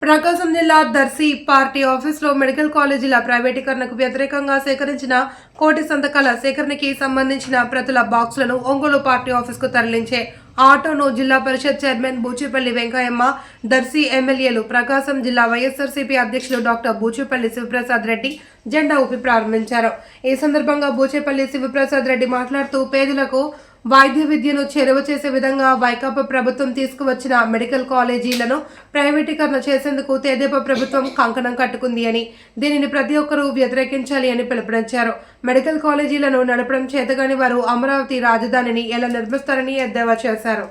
ప్రకాశం జిల్లా దర్శి పార్టీ ఆఫీసులో మెడికల్ కాలేజీల ప్రైవేటీకరణకు వ్యతిరేకంగా సేకరించిన కోటి సంతకాల సేకరణకి సంబంధించిన ప్రతుల బాక్సులను ఒంగోలు పార్టీ ఆఫీసుకు తరలించే ఆటోను జిల్లా పరిషత్ చైర్మన్ బూచేపల్లి వెంకయ్యమ్మ, దర్శి ఎమ్మెల్యేలు, ప్రకాశం జిల్లా వైఎస్ఆర్సీపీ అధ్యక్షులు డాక్టర్ బూచేపల్లి శివప్రసాద్ రెడ్డి జెండా ఊపి ప్రారంభించారు. ఈ సందర్భంగా బూచేపల్లి శివప్రసాద్ రెడ్డి మాట్లాడుతూ పేదలకు వైద్య విద్యను చేరువ చేసే విధంగా వైకాపా ప్రభుత్వం తీసుకువచ్చిన మెడికల్ కాలేజీలను ప్రైవేటీకరణ చేసేందుకు తెదేపా ప్రభుత్వం కంకణం కట్టుకుంది అని, దీనిని ప్రతి ఒక్కరూ వ్యతిరేకించాలి అని పిలుపునిచ్చారు. మెడికల్ కాలేజీలను నడపడం చేతగాని వారు అమరావతి రాజధానిని ఎలా నిర్మిస్తారని ఎద్దేవా చేశారు.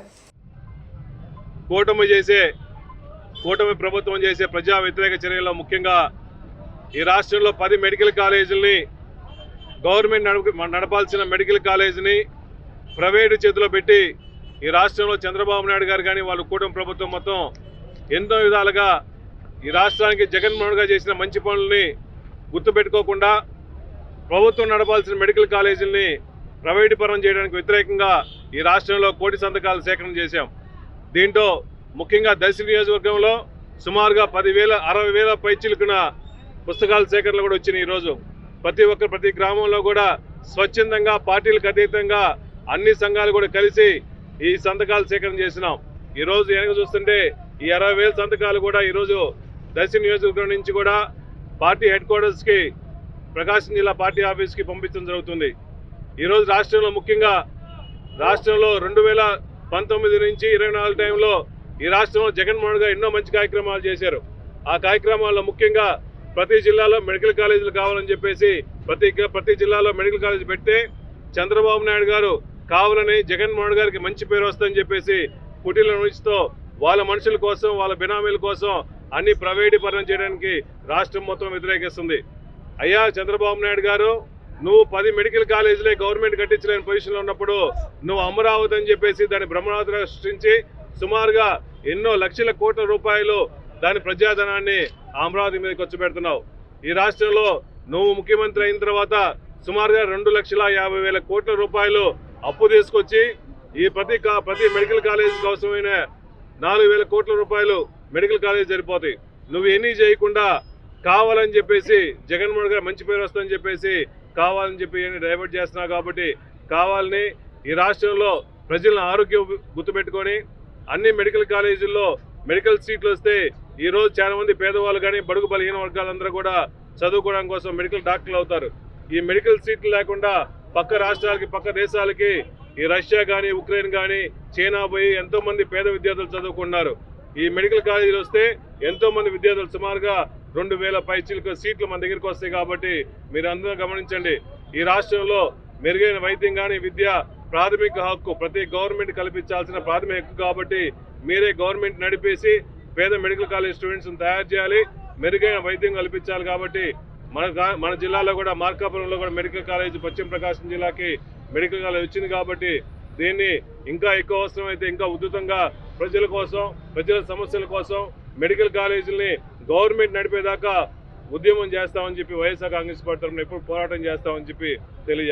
కూటమి ప్రభుత్వం చేసే ప్రజా వ్యతిరేక చర్యల్లో ముఖ్యంగా ఈ రాష్ట్రంలో 10 మెడికల్ కాలేజీలని గవర్నమెంట్ నడపాల్సిన మెడికల్ కాలేజీని ప్రైవేటు చేతిలో పెట్టి ఈ రాష్ట్రంలో చంద్రబాబు నాయుడు గారు కానీ వాళ్ళ కూటమి ప్రభుత్వం మొత్తం ఎన్నో విధాలుగా ఈ రాష్ట్రానికి జగన్మోహన్ గారు చేసిన మంచి పనులని గుర్తుపెట్టుకోకుండా ప్రభుత్వం నడపాల్సిన మెడికల్ కాలేజీలని ప్రైవేటీకరణ చేయడానికి వ్యతిరేకంగా ఈ రాష్ట్రంలో కోటి సంతకాలు సేకరణ చేశాం. దీంట్లో ముఖ్యంగా దర్శి నియోజకవర్గంలో సుమారుగా 60,000 పైచిలుకున్న పుస్తకాల సేకరణలు కూడా వచ్చినాయి. ఈరోజు ప్రతి గ్రామంలో కూడా స్వచ్ఛందంగా పార్టీలకు అతీతంగా అన్ని సంఘాలు కూడా కలిసి ఈ సంతకాలు సేకరణ చేసినాం. ఈరోజు వెనక చూస్తుంటే ఈ 60,000 సంతకాలు కూడా ఈరోజు దర్శి నియోజకవర్గం నుంచి కూడా పార్టీ హెడ్ క్వార్టర్స్కి, ప్రకాశం జిల్లా పార్టీ ఆఫీస్కి పంపించడం జరుగుతుంది. ఈరోజు రాష్ట్రంలో ముఖ్యంగా 2019 నుంచి 24 టైంలో ఈ రాష్ట్రంలో జగన్మోహన్ గారు ఎన్నో మంచి కార్యక్రమాలు చేశారు. ఆ కార్యక్రమాల్లో ముఖ్యంగా ప్రతి జిల్లాలో మెడికల్ కాలేజీలు కావాలని చెప్పేసి ప్రతి జిల్లాలో మెడికల్ కాలేజీ పెడితే చంద్రబాబు నాయుడు గారు కావాలని జగన్మోహన్ గారికి మంచి పేరు వస్తుందని చెప్పేసి కుటీల నుంచితో వాళ్ళ మనుషుల కోసం, వాళ్ళ బినామీల కోసం అన్ని ప్రైవేటీకరణ చేయడానికి రాష్ట్రం మొత్తం వ్యతిరేకిస్తుంది. అయ్యా చంద్రబాబు నాయుడు గారు, నువ్వు 10 మెడికల్ కాలేజీలే గవర్నమెంట్ కట్టించలేని పొజిషన్లో ఉన్నప్పుడు నువ్వు అమరావతి అని చెప్పేసి దాన్ని బ్రహ్మరావతిగా సృష్టించి సుమారుగా ఎన్నో లక్షల కోట్ల రూపాయలు దాని ప్రజాధనాన్ని అమరావతి మీద ఖర్చు పెడుతున్నావు. ఈ రాష్ట్రంలో నువ్వు ముఖ్యమంత్రి అయిన తర్వాత సుమారుగా 2,50,000 కోట్ల రూపాయలు అప్పు తీసుకొచ్చి ఈ ప్రతి మెడికల్ కాలేజీ అవసరమైన 4,000 కోట్ల రూపాయలు మెడికల్ కాలేజ్ సరిపోతాయి. నువ్వు ఎన్ని చేయకుండా కావాలని చెప్పేసి జగన్మోహన్ గారు మంచి పేరు వస్తుందని చెప్పేసి కావాలని చెప్పి డైవర్ట్ చేస్తున్నావు. కాబట్టి కావాలని ఈ రాష్ట్రంలో ప్రజల ఆరోగ్యం గుర్తుపెట్టుకొని అన్ని మెడికల్ కాలేజీల్లో మెడికల్ సీట్లు వస్తే ఈరోజు చాలా మంది పేదవాళ్ళు కానీ బడుగు బలహీన వర్గాలందరూ కూడా చదువుకోవడం కోసం మెడికల్ డాక్టర్లు అవుతారు. ఈ మెడికల్ సీట్లు లేకుండా పక్క రాష్ట్రాలకి, పక్క దేశాలకి ఈ రష్యా కానీ, ఉక్రెయిన్ కానీ, చైనా పోయి ఎంతో మంది పేద విద్యార్థులు చదువుకున్నారు. ఈ మెడికల్ కాలేజీలు వస్తే ఎంతో మంది విద్యార్థులు సుమారుగా 2,000 పైచిలకు సీట్లు మన దగ్గరికి వస్తాయి. కాబట్టి మీరు అందరూ గమనించండి, ఈ రాష్ట్రంలో మెరుగైన వైద్యం కానీ, విద్య ప్రాథమిక హక్కు ప్రతి గవర్నమెంట్ కల్పించాల్సిన ప్రాథమిక హక్కు. కాబట్టి మీరే గవర్నమెంట్ నడిపేసి పేద మెడికల్ కాలేజ్ స్టూడెంట్స్ని తయారు చేయాలి, మెరుగైన వైద్యం కల్పించాలి. కాబట్టి మన జిల్లాలో కూడా మార్కాపురంలో కూడా మెడికల్ కాలేజ్, పశ్చిమ ప్రకాశం జిల్లాకి మెడికల్ కాలేజ్ వచ్చింది. కాబట్టి దీన్ని ఇంకా ఎక్కువ అవసరమైతే ఇంకా ఉధృతంగా ప్రజల కోసం, ప్రజల సమస్యల కోసం మెడికల్ కాలేజీలని గవర్నమెంట్ నడిపేదాకా ఉద్యమం చేస్తామని చెప్పి వైఎస్ఆర్ కాంగ్రెస్ పార్టీ తరఫున ఎప్పుడు పోరాటం చేస్తామని చెప్పి తెలియజేస్తాం.